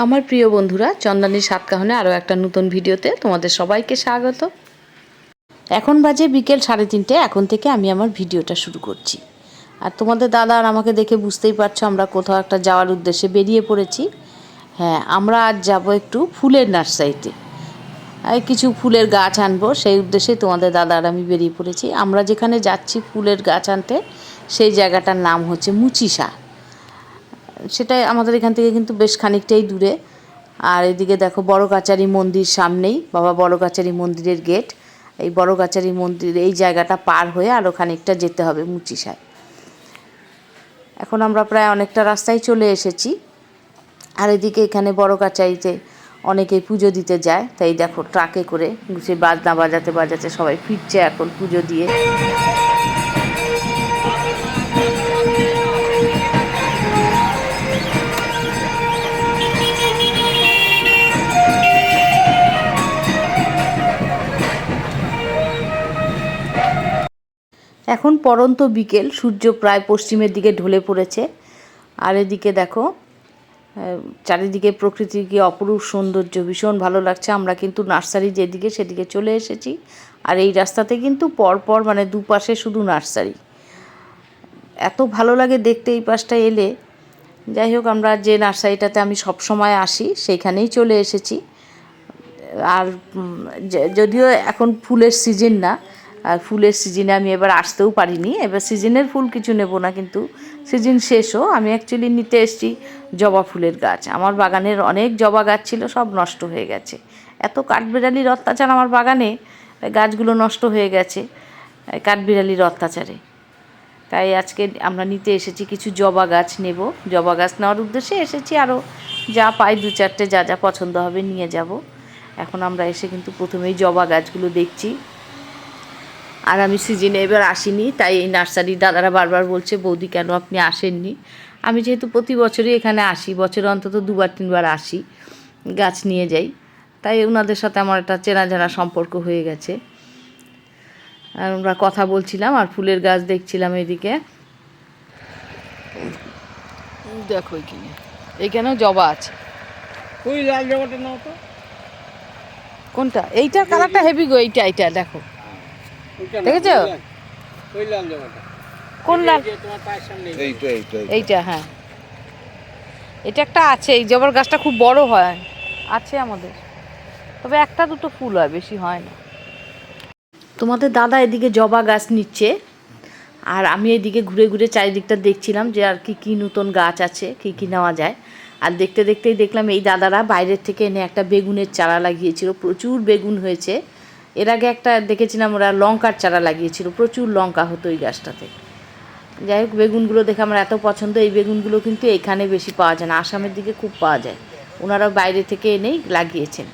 আমার প্রিয় বন্ধুরা, চন্দানীর সাতকাহনে আরও একটা নতুন ভিডিওতে তোমাদের সবাইকে স্বাগত। এখন বাজে বিকেল 3:30। এখন থেকে আমি আমার ভিডিওটা শুরু করছি। আর তোমাদের দাদা আর আমাকে দেখে বুঝতেই পারছো আমরা কোথাও একটা যাওয়ার উদ্দেশ্যে বেরিয়ে পড়েছি। হ্যাঁ, আমরা আজ যাব একটু ফুলের নার্সারিতে। কিছু ফুলের গাছ আনবো, সেই উদ্দেশ্যে তোমাদের দাদা আর আমি বেরিয়ে পড়েছি। আমরা যেখানে যাচ্ছি ফুলের গাছ আনতে, সেই জায়গাটার নাম হচ্ছে মুচিসা। সেটাই আমাদের এখান থেকে কিন্তু বেশ খানিকটাই দূরে। আর এদিকে দেখো বড় কাচারি মন্দির সামনেই, বাবা বড় কাচারি মন্দিরের গেট। এই বড় কাচারি মন্দির এই জায়গাটা পার হয়ে আরও খানিকটা যেতে হবে মুচিসায়। এখন আমরা প্রায় অনেকটা রাস্তায় চলে এসেছি। আর এদিকে এখানে বড় কাচারিতে অনেকেই পুজো দিতে যায়, তাই দেখো ট্রাকে করে সে বাজনা বাজাতে বাজাতে সবাই ফিরছে এখন পুজো দিয়ে। এখন পড়ন্ত বিকেল, সূর্য প্রায় পশ্চিমের দিকে ঢলে পড়েছে। আর এদিকে দেখো চারিদিকে প্রকৃতির কি অপরূপ সৌন্দর্য, ভীষণ ভালো লাগছে। আমরা কিন্তু নার্সারি যেদিকে সেদিকে চলে এসেছি। আর এই রাস্তাতে কিন্তু পরপর মানে দুপাশে শুধু নার্সারি, এত ভালো লাগে দেখতে এই পাশটায় এলে। যাই হোক, আমরা যে নার্সারিটাতে আমি সব সময় আসি সেইখানেই চলে এসেছি। আর যদিও এখন ফুলের সিজন না, আর ফুলের সিজনে আমি এবার আসতেও পারিনি। এবার সিজনের ফুল কিছু নেব না, কিন্তু সিজন শেষও আমি অ্যাকচুয়ালি নিতে এসেছি জবা ফুলের গাছ। আমার বাগানের অনেক জবা গাছ ছিল, সব নষ্ট হয়ে গেছে। এত কাঠবিড়ালির অত্যাচার আমার বাগানে, গাছগুলো নষ্ট হয়ে গেছে কাঠবিড়ালির অত্যাচারে। তাই আজকে আমরা নিতে এসেছি কিছু জবা গাছ নেব। জবা গাছ নেওয়ার উদ্দেশ্যে এসেছি, আরও যা পাই 2-4টে যা যা পছন্দ হবে নিয়ে যাব। এখন আমরা এসে কিন্তু প্রথমেই জবা গাছগুলো দেখছি। আর আমি সিজনে এবার আসিনি, তাই এই নার্সারির দাদারা বারবার বলছে বৌদি কেন আপনি আসেননি। আমি যেহেতু প্রতি বছরই এখানে আসি, বছরে অন্তত 2-3বার আসি, গাছ নিয়ে যাই, তাই ওনাদের সাথে আমার একটা চেনা জানা সম্পর্ক হয়ে গেছে। আর আমরা কথা বলছিলাম আর ফুলের গাছ দেখছিলাম। এদিকে দেখো এইখানেও জবা আছে। ওই লাল জবাটা নাও তো। কোনটা? এইটার কালারটা হেভি গো। এইটা দেখো, দেখেছো? ওই লাল জবাটা। কোন লাল? তোমার পায়ের সামনে এইটা, হ্যাঁ এটা একটা আছে। এই জবার গাছটা খুব বড় হয়, আছে আমাদের, তবে 1-2 ফুল হয়, বেশি হয় না। তোমাদের দাদা এদিকে জবা গাছ নিচ্ছে, আর আমি এদিকে ঘুরে ঘুরে চারিদিকটা দেখছিলাম যে আর কি নতুন গাছ আছে, কি নেওয়া যায়। আর দেখতে দেখতেই দেখলাম এই দাদারা বাইরের থেকে এনে একটা বেগুনের চারা লাগিয়েছিল, প্রচুর বেগুন হয়েছে। এর আগে একটা দেখেছিলাম ওরা লঙ্কার চারা লাগিয়েছিল, প্রচুর লঙ্কা হতো ওই গাছটাতে। যাই হোক, বেগুনগুলো দেখে আমার এত পছন্দ। এই বেগুনগুলো কিন্তু এখানে বেশি পাওয়া যায় না, আসামের দিকে খুব পাওয়া যায়। ওনারাও বাইরে থেকে এনেই লাগিয়েছেন।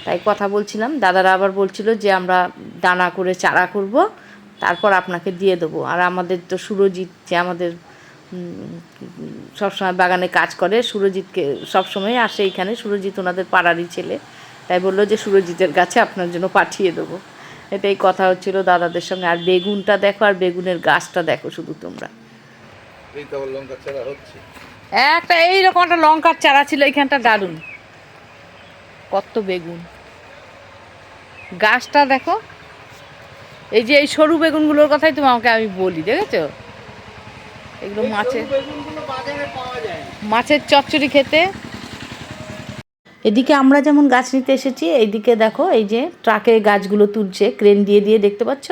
তাই কথা বলছিলাম, দাদারা আবার বলছিল যে আমরা দানা করে চারা করব, তারপর আপনাকে দিয়ে দেবো। আর আমাদের তো সুরজিৎ, যে আমাদের সবসময় বাগানে কাজ করে, সুরজিৎকে সবসময় আসে এখানে, সুরজিৎ ওনাদের পাড়ারই ছেলে, তাই বললো যে সুরজিতের কাছে আপনার জন্য পাঠিয়ে দেবো। এটাই কথা হচ্ছিল দাদাদের সঙ্গে। আর বেগুনটা দেখো, আর বেগুনের গাছটা দেখো শুধু তোমরা। একটা এইরকম একটা লঙ্কার চারা ছিল এইখানটা, দারুণ, কত বেগুন। গাছটা দেখো, এই যে এই সরু বেগুনগুলোর কথাই তোমাকে আমি বলি, দেখেছো? এগুলো মাছের চচ্চড়ি খেতে। এদিকে আমরা যেমন গাছ নিতে এসেছি, এইদিকে দেখো এই যে ট্রাকে গাছগুলো তুলছে, ক্রেন দিয়ে দিয়ে, দেখতে পাচ্ছ?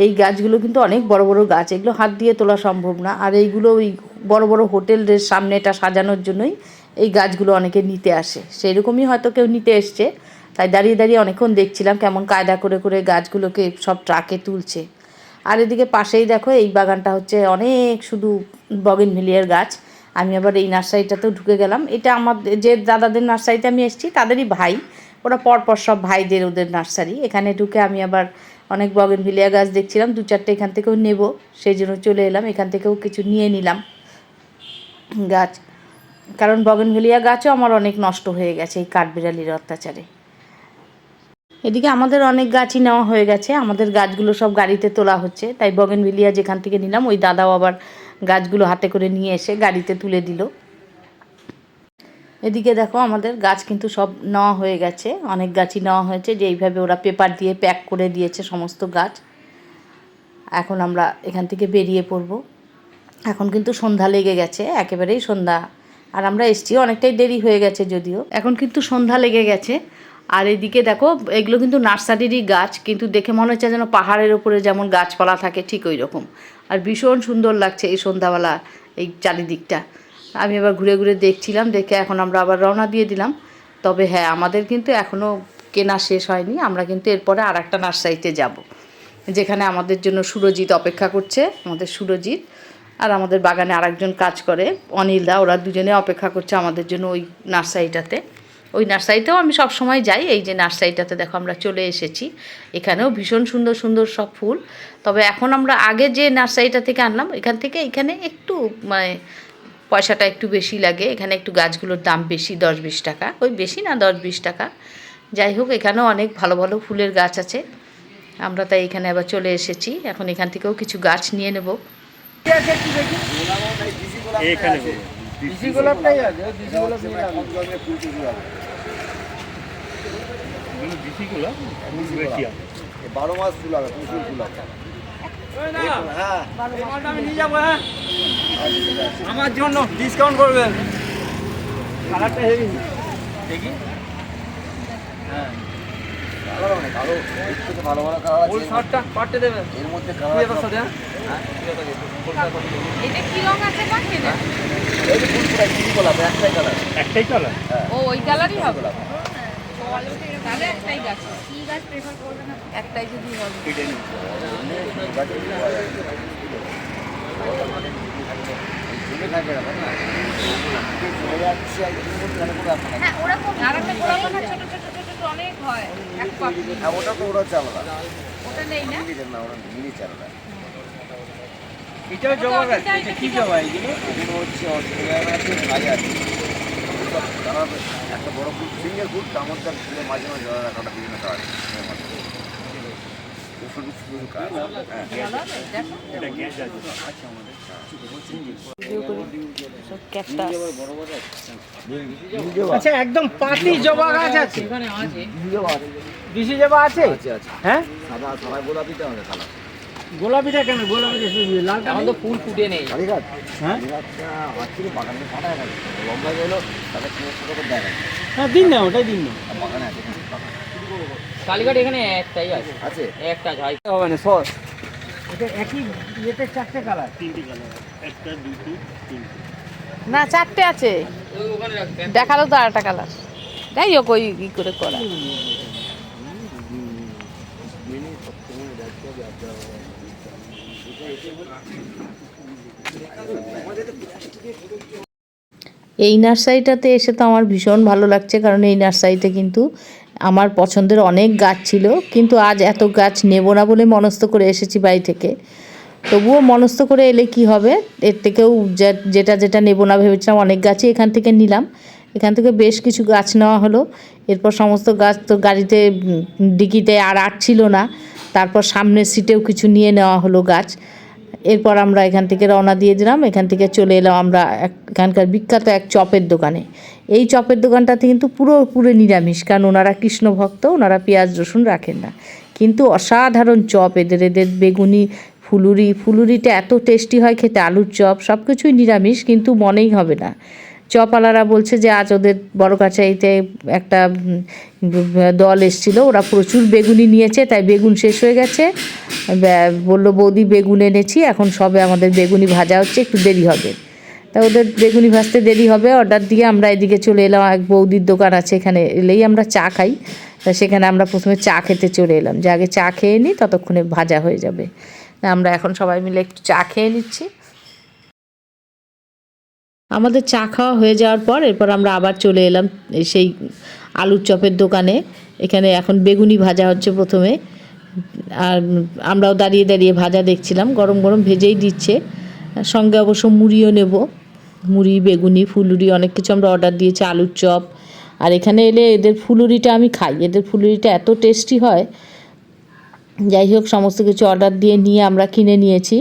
এই গাছগুলো কিন্তু অনেক বড় বড় গাছ, এগুলো হাত দিয়ে তোলা সম্ভব না। আর এইগুলো ওই বড় বড় হোটেলের সামনে এটা সাজানোর জন্যই এই গাছগুলো অনেকে নিতে আসে, সেই রকমই হয়তো কেউ নিতে এসছে। তাই দাঁড়িয়ে দাঁড়িয়ে অনেকক্ষণ দেখছিলাম কেমন কায়দা করে করে গাছগুলোকে সব ট্রাকে তুলছে। আর এদিকে পাশেই দেখো এই বাগানটা হচ্ছে অনেক শুধু বগেনভিলিয়ার গাছ। আমি আবার এই নার্সারিটাতেও ঢুকে গেলাম। এটা আমার যে দাদাদের নার্সারিতে আমি এসেছি তাদেরই ভাই, ওরা পরপর সব ভাইদের ওদের নার্সারি। এখানে ঢুকে আমি আবার অনেক বগেনভিলিয়া গাছ দেখছিলাম, 2-4টে এখান থেকেও নেব, সেই জন্য চলে এলাম। এখান থেকেও কিছু নিয়ে নিলাম গাছ, কারণ বগেনভিলিয়া গাছও আমার অনেক নষ্ট হয়ে গেছে এই কাঠবিড়ালির অত্যাচারে। এদিকে আমাদের অনেক গাছই নেওয়া হয়ে গেছে, আমাদের গাছগুলো সব গাড়িতে তোলা হচ্ছে। তাই বগেনভিলিয়া যেখান থেকে নিলাম ওই দাদাও আবার গাছগুলো হাতে করে নিয়ে এসে গাড়িতে তুলে দিল। এদিকে দেখো আমাদের গাছ কিন্তু সব নেওয়া হয়ে গেছে, অনেক গাছই নেওয়া হয়েছে, যে এইভাবে ওরা পেপার দিয়ে প্যাক করে দিয়েছে সমস্ত গাছ। এখন আমরা এখান থেকে বেরিয়ে পড়ব। এখন কিন্তু সন্ধ্যা লেগে গেছে, একেবারেই সন্ধ্যা, আর আমরা এসছি অনেকটাই দেরি হয়ে গেছে যদিও, এখন কিন্তু সন্ধ্যা লেগে গেছে। আর এদিকে দেখো এগুলো কিন্তু নার্সারিরই গাছ, কিন্তু দেখে মনে হচ্ছে যেন পাহাড়ের ওপরে যেমন গাছপালা থাকে ঠিক ওই রকম। আর ভীষণ সুন্দর লাগছে এই সন্ধ্যাবেলা এই চারিদিকটা। আমি এবার ঘুরে ঘুরে দেখছিলাম, দেখে এখন আমরা আবার রওনা দিয়ে দিলাম। তবে হ্যাঁ, আমাদের কিন্তু এখনও কেনা শেষ হয়নি, আমরা কিন্তু এরপরে আর একটা নার্সারিতে যাব, যেখানে আমাদের জন্য সুরজিৎ অপেক্ষা করছে। আমাদের সুরজিৎ আর আমাদের বাগানে আরেকজন কাজ করে অনিলদা, ওরা দুজনে অপেক্ষা করছে আমাদের জন্য ওই নার্সারিটাতে। ওই নার্সারিতেও আমি সব সময় যাই। এই যে নার্সারিটাতে দেখো আমরা চলে এসেছি, এখানেও ভীষণ সুন্দর সুন্দর সব ফুল। তবে এখন আমরা আগে যে নার্সারিটা থেকে আনলাম এখান থেকে এখানে একটু মানে পয়সাটা একটু বেশি লাগে, এখানে একটু গাছগুলোর দাম বেশি, 10-20 টাকা, ওই বেশি না 10-20 টাকা। যাই হোক, এখানেও অনেক ভালো ভালো ফুলের গাছ আছে। আমরা তাই এখানে আবার চলে এসেছি, এখন এখান থেকেও কিছু গাছ নিয়ে নেব। দিশি গোলাপটাই আছে, দিশি গোলাপ নিয়ে যাবো। দিশি গোলাপ 12 মাস ফুল হবে, প্রচুর ফুল হবে। হ্যাঁ, এই মালটা আমি নিয়ে যাবো। হ্যাঁ, আমার জন্য ডিসকাউন্ট করবেন। কালারটা হেভি দেখি। হ্যাঁ, কালার অনেক আরো এর থেকে ভালো ভালো কালার ফুল আছে। শর্টটা পাটতে দেবেন। এর মধ্যে কি কালার ব্যাপার সাথে? হ্যাঁ, এটা কি রং আছে না কেন? এই যে ফুল পুরো দিশি গোলাপ একটাই কালার। একটাই কালার। ও ওই কালারই হবে। তাহলে একটাই গাছ। কি গাছ প্রেফার করবেন আপনি? একটাই যদি হবে। ঝুলে থাকবে না না, চলে যাচ্ছে আর এর মধ্যে ভালো করে রাখা হ্যাঁ, ওরকম আর একটা গোলাপ না ছোট ছোট ছোট ছোট অনেক হয়। এক পাপড়ি। হ্যাঁ, ওটা তো ওরা চালালা ওটা নেই না? মিনি না, ওরা মিনি চালালা। এটাও জবা গাছ। এটা কি জবা এগুলো? এগুলো হচ্ছে অস্ট্রেলিয়ান আছে, থাই আছে। কালার একটা বড় ফুল, সিঙ্গেল ফুল, তার মধ্যে ফুলের মাঝে মাঝে জড়া রাখাটা বিভিন্ন কালার। শুধু শুধু কাজ। হ্যাঁ, আচ্ছা, একদম পাতি জবা গাছ আছে এখানে আছে। দিশি জবা আছে? আছে আছে। হ্যাঁ, সাদা সাদা গোলাপিটা হবে কালার। গোলাপিটা কেন? গোলাপিটা লাল এখন তো ফুল ফুটে নেই। কালী গাছ? হ্যাঁ, কালী গাছটা হচ্ছিল বাগানে ফাটা গেছে, লম্বা গেলো তাহলে 300 টাকা দেয় না। হ্যাঁ, দিন না, ওটাই দিন না। আর বাগানে আছে বাগান। কালীঘাট এখানে একটাই আছে, আছে একটা ঝাই হবে না সস। এটা একই ইয়েতে 4টে কালার। 3টে কালার, একটা দুটো তিনটে। না, 4টে আছে, ওখানে রাখবেন। দেখালো তো আরেকটা কালার। যাই হোক, ওই ই করে করা। এই নার্সারিটাতে এসে তো আমার ভীষণ ভালো লাগছে, কারণ এই নার্সারিতে কিন্তু আমার পছন্দের অনেক গাছ ছিল, কিন্তু আজ এত গাছ নেব না বলে মনস্থ করে এসেছি বাড়ি থেকে। তবুও মনস্থ করে এলে কি হবে, এর থেকেও যেটা যেটা নেব না ভেবেছিলাম অনেক গাছই এখান থেকে নিলাম। এখান থেকে বেশ কিছু গাছ নেওয়া হলো। এরপর সমস্ত গাছ তো গাড়িতে ডিকিতে আর আটছিল না, তারপর সামনের সিটেও কিছু নিয়ে নেওয়া হলো গাছ। এরপর আমরা এখান থেকে রওনা দিয়ে দিলাম। এখান থেকে চলে এলাম আমরা এখানকার বিখ্যাত এক চপের দোকানে। এই চপের দোকানটাতে কিন্তু পুরো নিরামিষ, কারণ ওনারা কৃষ্ণ ভক্ত, ওনারা পেঁয়াজ রসুন রাখেন না। কিন্তু অসাধারণ চপ এদের বেগুনি ফুলুরিটা এত টেস্টি হয় খেতে, আলুর চপ সব কিছুই নিরামিষ, কিন্তু মনেই হবে না। চপওয়ালারা বলছে যে আজ ওদের বড় কাছারিতে একটা দল এসেছিলো, ওরা প্রচুর বেগুনি নিয়েছে, তাই বেগুন শেষ হয়ে গেছে। বললো বৌদি বেগুন এনেছি, এখন সবে আমাদের বেগুনি ভাজা হচ্ছে, একটু দেরি হবে। তা ওদের বেগুনি ভাজতে দেরি হবে, অর্ডার দিয়ে আমরা এদিকে চলে এলাম। এক বৌদির দোকান আছে, এখানে এলেই আমরা চা খাই, তা সেখানে আমরা প্রথমে চা খেতে চলে এলাম, যে আগে চা খেয়ে নিই, ততক্ষণে ভাজা হয়ে যাবে। আমরা এখন সবাই মিলে একটু চা খেয়ে নিচ্ছি। আমাদের চা খাওয়া হয়ে যাওয়ার পর এরপর আমরা আবার চলে এলাম সেই আলুর চপের দোকানে। এখানে এখন বেগুনি ভাজা হচ্ছে প্রথমে, আর আমরাও দাঁড়িয়ে দাঁড়িয়ে ভাজা দেখছিলাম, গরম গরম ভেজেই দিচ্ছে। সঙ্গে অবশ্য মুড়িও নেব, মুড়ি বেগুনি ফুলুরি অনেক কিছু আমরা অর্ডার দিয়েছি, আলুর চপ। আর এখানে এলে এদের ফুলুরিটা আমি খাই, এদের ফুলুরিটা এত টেস্টি হয় যাই হোক সমস্ত কিছু অর্ডার দিয়ে নিয়ে আমরা কিনে নিয়েছি,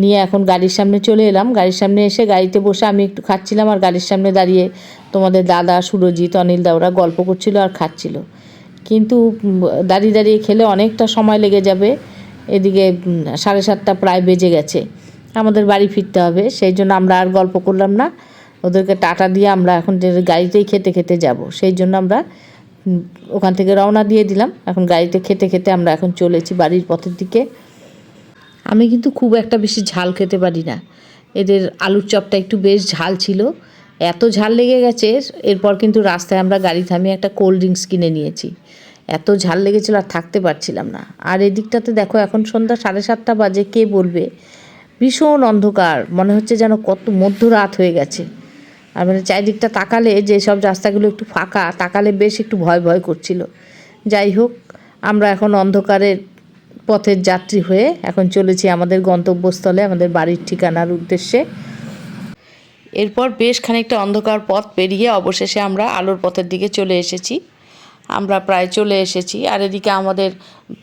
নিয়ে এখন গাড়ির সামনে চলে এলাম। গাড়ির সামনে এসে গাড়িতে বসে আমি একটু খাচ্ছিলাম, আর গাড়ির সামনে দাঁড়িয়ে তোমাদের দাদা, সুরজিৎ, অনিলদা ওরা গল্প করছিল আর খাচ্ছিল। কিন্তু দাঁড়িয়ে দাঁড়িয়ে খেলে অনেকটা সময় লেগে যাবে, এদিকে 7:30 প্রায় বেজে গেছে, আমাদের বাড়ি ফিরতে হবে। সেই জন্য আমরা আর গল্প করলাম না, ওদেরকে টাটা দিয়ে আমরা এখন গাড়িতেই খেতে খেতে যাব। সেই জন্য আমরা ওখান থেকে রওনা দিয়ে দিলাম। এখন গাড়িতে খেতে খেতে আমরা এখন চলেছি বাড়ির পথের দিকে। আমি কিন্তু খুব একটা বেশি ঝাল খেতে পারি না, এদের আলুর চপটা একটু বেশ ঝাল ছিল, এত ঝাল লেগে গেছে। এরপর কিন্তু রাস্তায় আমরা গাড়ি থামিয়ে একটা কোল্ড ড্রিঙ্কস কিনে নিয়েছি, এত ঝাল লেগেছিল আর থাকতে পারছিলাম না। আর এদিকটাতে দেখো এখন সন্ধ্যা 7:30 বাজে, কে বলবে ভীষণ অন্ধকার, মনে হচ্ছে যেন কত মধ্যরাত হয়ে গেছে। আর মানে চারিদিকটা তাকালে, যে সব রাস্তাগুলো একটু ফাঁকা, তাকালে বেশ একটু ভয় ভয় করছিল। যাই হোক, আমরা এখন অন্ধকারের পথের যাত্রী হয়ে এখন চলেছি আমাদের গন্তব্যস্থলে, আমাদের বাড়ির ঠিকানার উদ্দেশ্যে। এরপর বেশ খানিকটা অন্ধকার পথ পেরিয়ে অবশেষে আমরা আলোর পথের দিকে চলে এসেছি। আমরা প্রায় চলে এসেছি। আর এদিকে আমাদের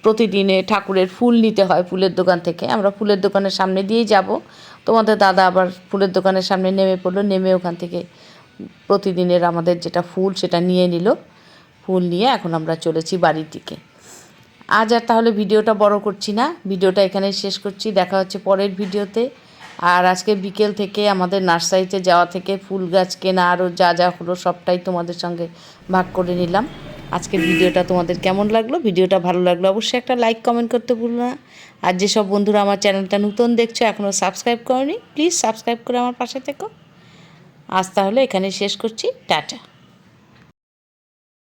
প্রতিদিনে ঠাকুরের ফুল নিতে হয় ফুলের দোকান থেকে, আমরা ফুলের দোকানের সামনে দিয়েই যাব। তোমাদের দাদা আবার ফুলের দোকানের সামনে নেমে পড়লো, নেমে ওখান থেকে প্রতিদিনের আমাদের যেটা ফুল সেটা নিয়ে নিল। ফুল নিয়ে এখন আমরা চলেছি বাড়ির দিকে। আজ আর তাহলে ভিডিওটা বড় করছি না, ভিডিওটা এখানেই শেষ করছি। দেখা হচ্ছে পরের ভিডিওতে। আর আজকে বিকেল থেকে আমাদের নার্সারিতে যাওয়া থেকে ফুল গাছ কেনা আরও যা যা হলো সবটাই তোমাদের সঙ্গে ভাগ করে নিলাম। আজকের ভিডিওটা তোমাদের কেমন লাগলো? ভিডিওটা ভালো লাগলো অবশ্যই একটা লাইক কমেন্ট করতে ভুলো না। আর যেসব বন্ধুরা আমার চ্যানেলটা নতুন দেখছো, এখনও সাবস্ক্রাইব করোনি, প্লিজ সাবস্ক্রাইব করে আমার পাশে থেকো। আজ তাহলে এখানেই শেষ করছি, টাটা।